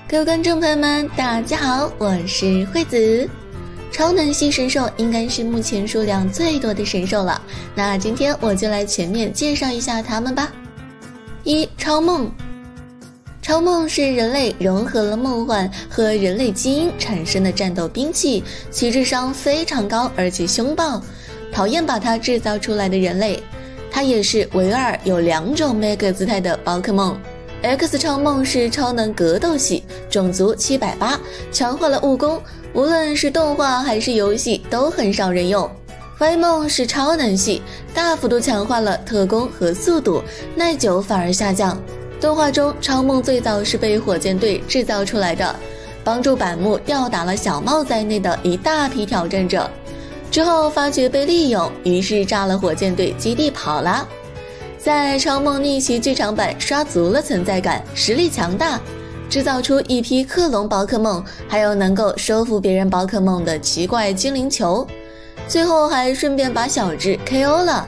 各位观众朋友们，大家好，我是惠子。超能系神兽应该是目前数量最多的神兽了，那今天我就来全面介绍一下它们吧。一、超梦。超梦是人类融合了梦幻和人类基因产生的战斗兵器，其智商非常高，而且凶暴，讨厌把它制造出来的人类。它也是唯二有2种 Mega 姿态的宝可梦。X 超梦是超能格斗系，种族780，强化了悟空，无论是动画还是游戏都很少人用。Y 梦是超能系，大幅度强化了特攻和速度，耐久反而下降。动画中超梦最早是被火箭队制造出来的，帮助板木吊打了小茂在内的一大批挑战者，之后发觉被利用，于是炸了火箭队基地跑了。在超梦逆袭剧场版刷足了存在感，实力强大，制造出一批克隆宝可梦，还有能够收服别人宝可梦的奇怪精灵球，最后还顺便把小智 KO 了，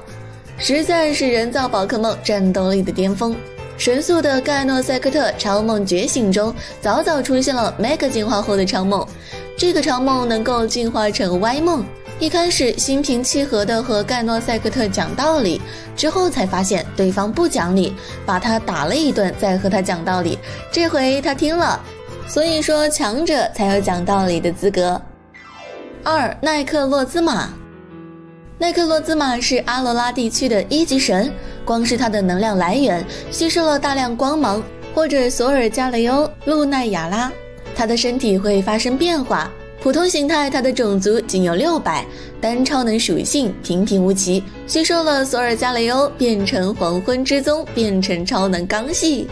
实在是人造宝可梦战斗力的巅峰。神速的盖诺赛克特超梦觉醒中早早出现了 Mega 进化后的超梦，这个超梦能够进化成 Y 梦，一开始心平气和的和盖诺赛克特讲道理，之后才发现对方不讲理，把他打了一顿再和他讲道理，这回他听了，所以说强者才有讲道理的资格。2. 奈克洛兹玛。奈克洛兹玛是阿罗拉地区的1级神，光是它的能量来源吸收了大量光芒或者索尔加雷欧、露奈雅拉，它的身体会发生变化。普通形态它的种族仅有600，单超能属性平平无奇，吸收了索尔加雷欧变成黄昏之宗，变成超能刚系，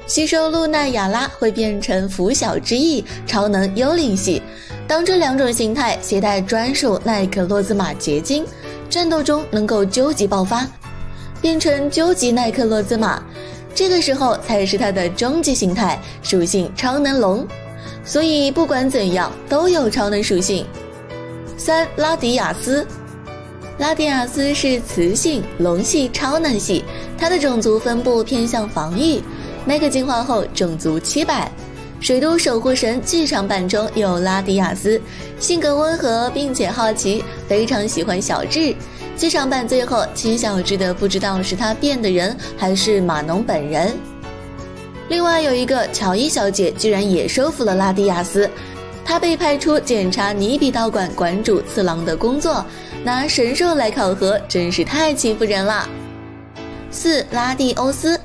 吸收露奈雅拉会变成拂晓之翼，超能幽灵系。当这2种形态携带专属奈克洛兹玛结晶，战斗中能够究极爆发，变成究极奈克洛兹玛，这个时候才是它的终极形态，属性超能龙，所以不管怎样都有超能属性。3. 拉迪亚斯。拉迪亚斯是雌性龙系超能系，它的种族分布偏向防御，Mega 进化后种族700。水都守护神剧场版中有拉迪亚斯，性格温和并且好奇，非常喜欢小智。剧场版最后亲小智的不知道是他变的人还是马农本人。另外有一个乔伊小姐居然也收服了拉迪亚斯，她被派出检查尼比道馆馆主次郎的工作，拿神兽来考核，真是太欺负人了。4. 拉蒂欧斯。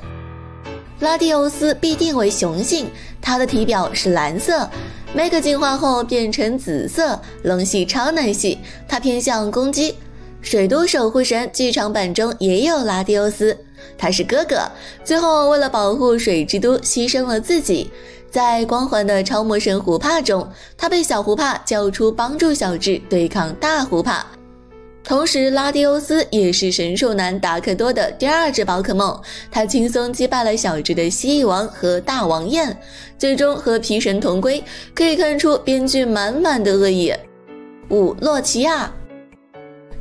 拉蒂欧斯必定为雄性，它的体表是蓝色，Mega 进化后变成紫色，龙系超能系，它偏向攻击。水都守护神剧场版中也有拉蒂欧斯，他是哥哥，最后为了保护水之都牺牲了自己。在光环的超魔神胡帕中，他被小胡帕叫出帮助小智对抗大胡帕。同时拉蒂欧斯也是神兽男达克多的第2只宝可梦，他轻松击败了小智的蜥蜴王和大王焰，最终和皮神同归，可以看出编剧满满的恶意。5. 洛奇亚。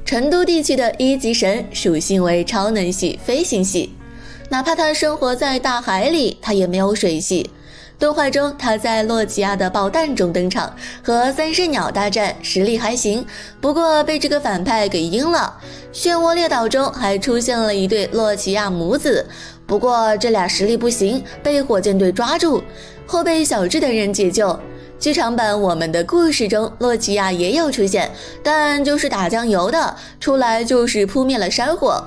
成都地区的1级神，属性为超能系飞行系，哪怕他生活在大海里，他也没有水系。动画中他在洛奇亚的爆弹中登场，和三圣鸟大战，实力还行，不过被这个反派给阴了。漩涡列岛中还出现了一对洛奇亚母子，不过这俩实力不行，被火箭队抓住，后被小智等人解救。剧场版我们的故事中，洛奇亚也有出现，但就是打酱油的，出来就是扑灭了山火。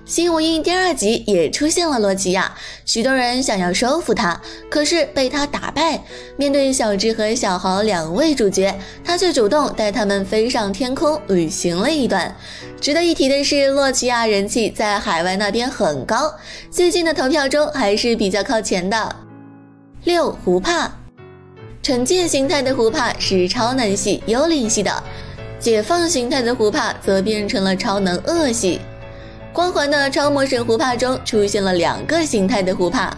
新无印第2集也出现了洛奇亚，许多人想要收服他，可是被他打败。面对小智和小豪2位主角，他却主动带他们飞上天空旅行了一段。值得一提的是，洛奇亚人气在海外那边很高，最近的投票中还是比较靠前的。6. 胡帕。惩戒形态的胡帕是超能系幽灵系的，解放形态的胡帕则变成了超能恶系。光环的超魔神胡帕中出现了2个形态的胡帕，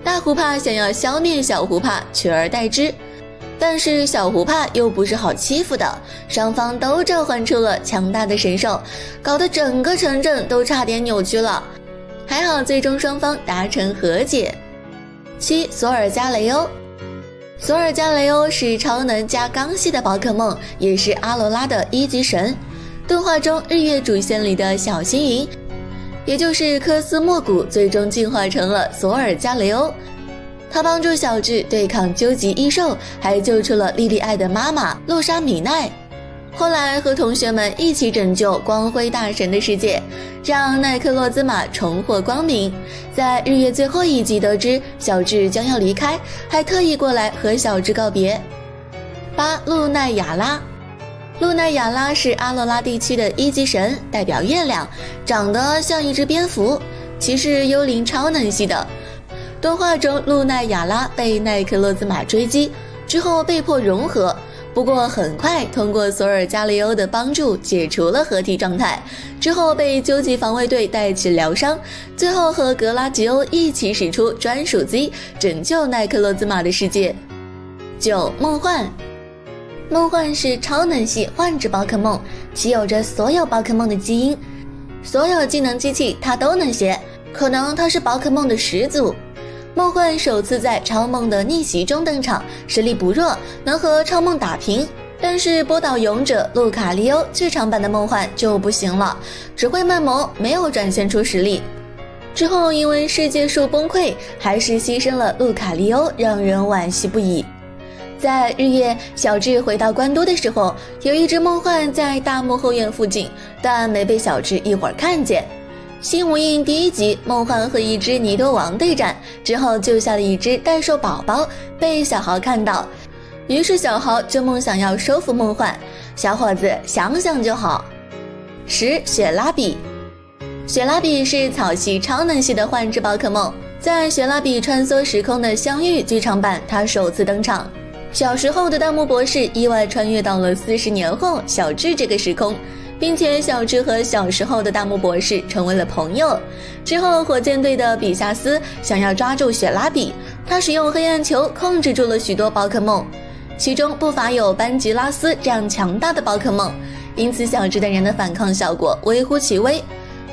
大胡帕想要消灭小胡帕，取而代之，但是小胡帕又不是好欺负的，双方都召唤出了强大的神兽，搞得整个城镇都差点扭曲了。还好最终双方达成和解。7. 索尔加雷欧。索尔加雷欧是超能加刚系的宝可梦，也是阿罗拉的1级神。动画中日月主线里的小星云，也就是科斯莫古，最终进化成了索尔加雷欧。他帮助小智对抗究极异兽，还救出了莉莉艾的妈妈露莎米奈。后来和同学们一起拯救光辉大神的世界，让奈克洛兹玛重获光明。在日月最后一集得知小智将要离开，还特意过来和小智告别。8. 露奈雅拉。露奈雅拉是阿罗拉地区的1级神，代表月亮，长得像一只蝙蝠，其是幽灵超能系的。动画中露奈雅拉被奈克洛兹玛追击之后被迫融合，不过很快通过索尔加雷欧的帮助解除了合体状态，之后被究极防卫队带去疗伤，最后和格拉吉欧一起使出专属 Z 拯救奈克洛兹玛的世界。9. 梦幻。梦幻是超能系幻之宝可梦，其有着所有宝可梦的基因，所有技能机器它都能学，可能它是宝可梦的始祖。梦幻首次在超梦的逆袭中登场，实力不弱，能和超梦打平。但是波岛勇者路卡利欧剧场版的梦幻就不行了，只会卖萌，没有展现出实力。之后因为世界树崩溃，还是牺牲了路卡利欧，让人惋惜不已。在日月小智回到关都的时候，有一只梦幻在大幕后院附近，但没被小智一会儿看见。新无印第1集，梦幻和一只尼多王对战之后，救下了一只代兽宝宝，被小豪看到，于是小豪就梦想要收服梦幻。小伙子想想就好。10. 雪拉比。雪拉比是草系超能系的幻之宝可梦，在雪拉比穿梭时空的相遇剧场版，它首次登场。小时候的大木博士意外穿越到了40年后小智这个时空，并且小智和小时候的大木博士成为了朋友。之后火箭队的比夏斯想要抓住雪拉比，他使用黑暗球控制住了许多宝可梦，其中不乏有班吉拉斯这样强大的宝可梦，因此小智等人的反抗效果微乎其微。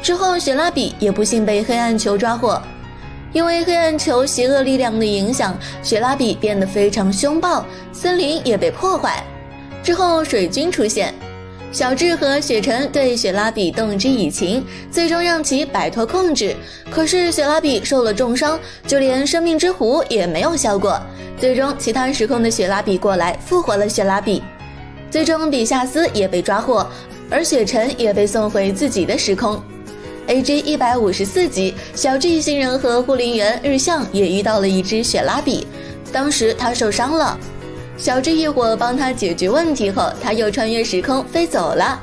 之后雪拉比也不幸被黑暗球抓获，因为黑暗球邪恶力量的影响，雪拉比变得非常凶暴，森林也被破坏。之后水军出现，小智和雪晨对雪拉比动之以情，最终让其摆脱控制。可是雪拉比受了重伤，就连生命之壶也没有效果。最终其他时空的雪拉比过来复活了雪拉比，最终比夏斯也被抓获，而雪晨也被送回自己的时空。AG 154集，小智一行人和护林员日向也遇到了一只雪拉比，当时他受伤了，小智一伙帮他解决问题后，他又穿越时空飞走了。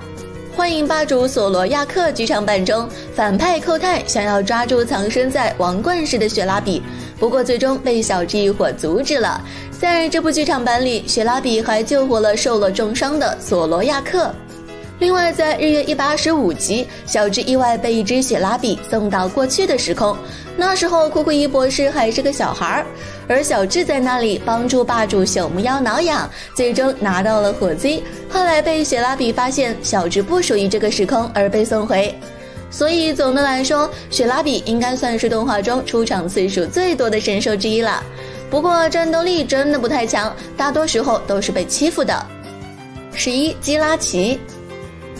幻影霸主索罗亚克剧场版中，反派寇泰想要抓住藏身在王冠室的雪拉比，不过最终被小智一伙阻止了。在这部剧场版里，雪拉比还救活了受了重伤的索罗亚克。另外在日月185集，小智意外被一只雪拉比送到过去的时空，那时候库库伊博士还是个小孩，而小智在那里帮助霸主朽木妖挠痒，最终拿到了火 Z， 后来被雪拉比发现小智不属于这个时空而被送回。所以总的来说，雪拉比应该算是动画中出场次数最多的神兽之一了，不过战斗力真的不太强，大多时候都是被欺负的。11. 基拉奇。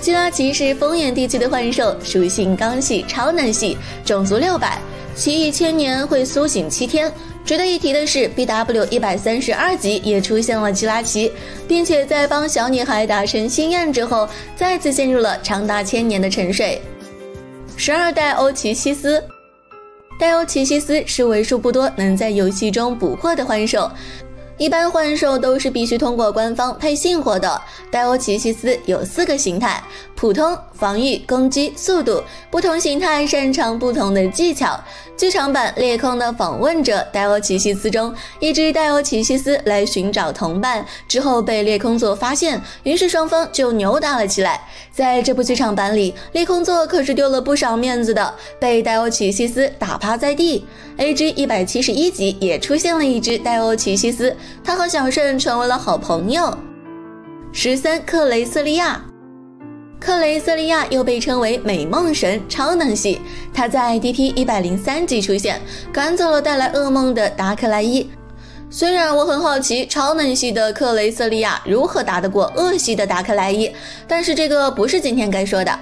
基拉奇是风眼地区的幻兽，属性刚系超能系，种族600，其1000年会苏醒7天。值得一提的是 BW 132集也出现了基拉奇，并且在帮小女孩达成心愿之后，再次陷入了长达1000年的沉睡。12代欧奇西斯。戴欧奇西斯是为数不多能在游戏中捕获的幻兽，一般幻兽都是必须通过官方配信获得。戴欧奇西斯有4个形态：普通、防御、攻击、速度，不同形态擅长不同的技巧。剧场版《裂空的访问者》戴欧奇西斯中，一只戴欧奇西斯来寻找同伴，之后被裂空座发现，于是双方就扭打了起来。在这部剧场版里，裂空座可是丢了不少面子的，被戴欧奇西斯打趴在地。AG 171集也出现了一只戴欧奇西斯，他和小圣成为了好朋友。13. 克雷瑟利亚。克雷瑟利亚又被称为美梦神、超能系，他在 DP 103集出现，赶走了带来噩梦的达克莱伊。虽然我很好奇超能系的克雷瑟利亚如何打得过恶系的达克莱伊，但是这个不是今天该说的。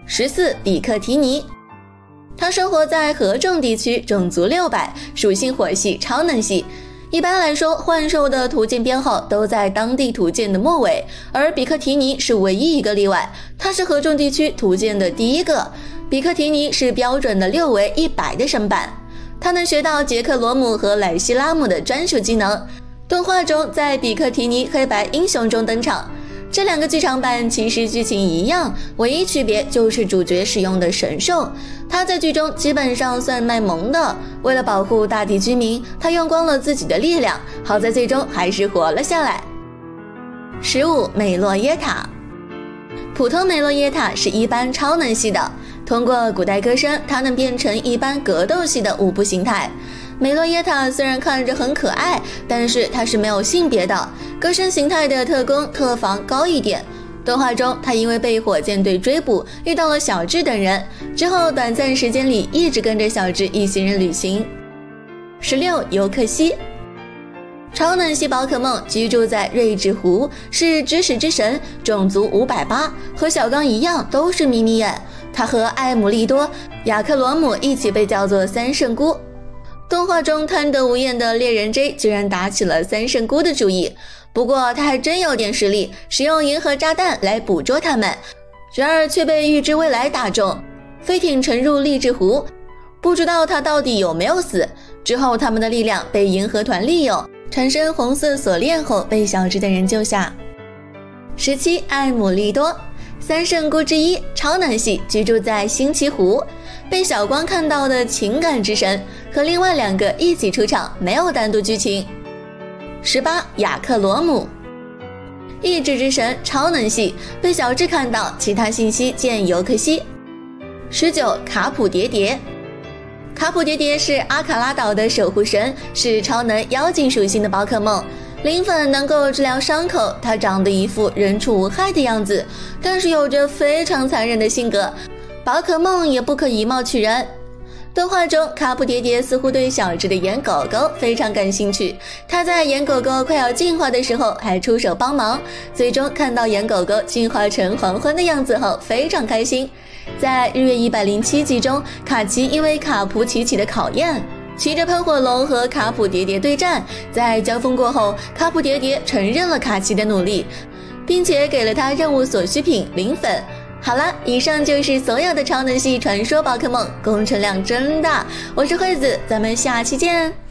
14比克提尼，他生活在合众地区，种族600，属性火系，超能系。一般来说，幻兽的图鉴编号都在当地图鉴的末尾，而比克提尼是唯一一个例外，它是合众地区图鉴的第一个。比克提尼是标准的6维100的神版，他能学到杰克罗姆和莱西拉姆的专属技能。动画中在比克提尼黑白英雄中登场，这两个剧场版其实剧情一样，唯一区别就是主角使用的神兽。他在剧中基本上算卖萌的，为了保护大地居民，他用光了自己的力量，好在最终还是活了下来。15美洛耶塔，普通美洛耶塔是一般超能系的，通过古代歌声，它能变成一般格斗系的舞步形态。美洛耶塔虽然看着很可爱，但是它是没有性别的，歌声形态的特攻特防高一点。动画中，他因为被火箭队追捕，遇到了小智等人，之后短暂时间里一直跟着小智一行人旅行。16尤克西，超能系宝可梦居住在睿智湖，是知识之神，种族580，和小刚一样都是眯眯眼。他和艾姆利多、雅克罗姆一起被叫做三圣菇。动画中贪得无厌的猎人 J 居然打起了三圣菇的主意，不过他还真有点实力，使用银河炸弹来捕捉他们，然而却被预知未来打中，飞艇沉入励志湖，不知道他到底有没有死。之后他们的力量被银河团利用，产生红色锁链后被小智等人救下。17艾姆利多，三圣菇之一，超能系，居住在星奇湖，被小光看到的情感之神，和另外2个一起出场，没有单独剧情。18雅克罗姆，意志之神，超能系，被小智看到，其他信息见尤克西。19卡普迭迭，卡普迭迭是阿卡拉岛的守护神，是超能妖精属性的宝可梦。灵粉能够治疗伤口，它长得一副人畜无害的样子，但是有着非常残忍的性格，宝可梦也不可以貌取人。动画中，卡普迭迭似乎对小智的眼狗狗非常感兴趣，他在眼狗狗快要进化的时候还出手帮忙，最终看到眼狗狗进化成黄昏的样子后非常开心。在日月107集中，卡奇因为卡普奇奇的考验，骑着喷火龙和卡普迭迭对战，在交锋过后，卡普迭迭承认了卡奇的努力，并且给了他任务所需品灵粉。好了，以上就是所有的超能系传说宝可梦，工程量真大。我是惠子，咱们下期见。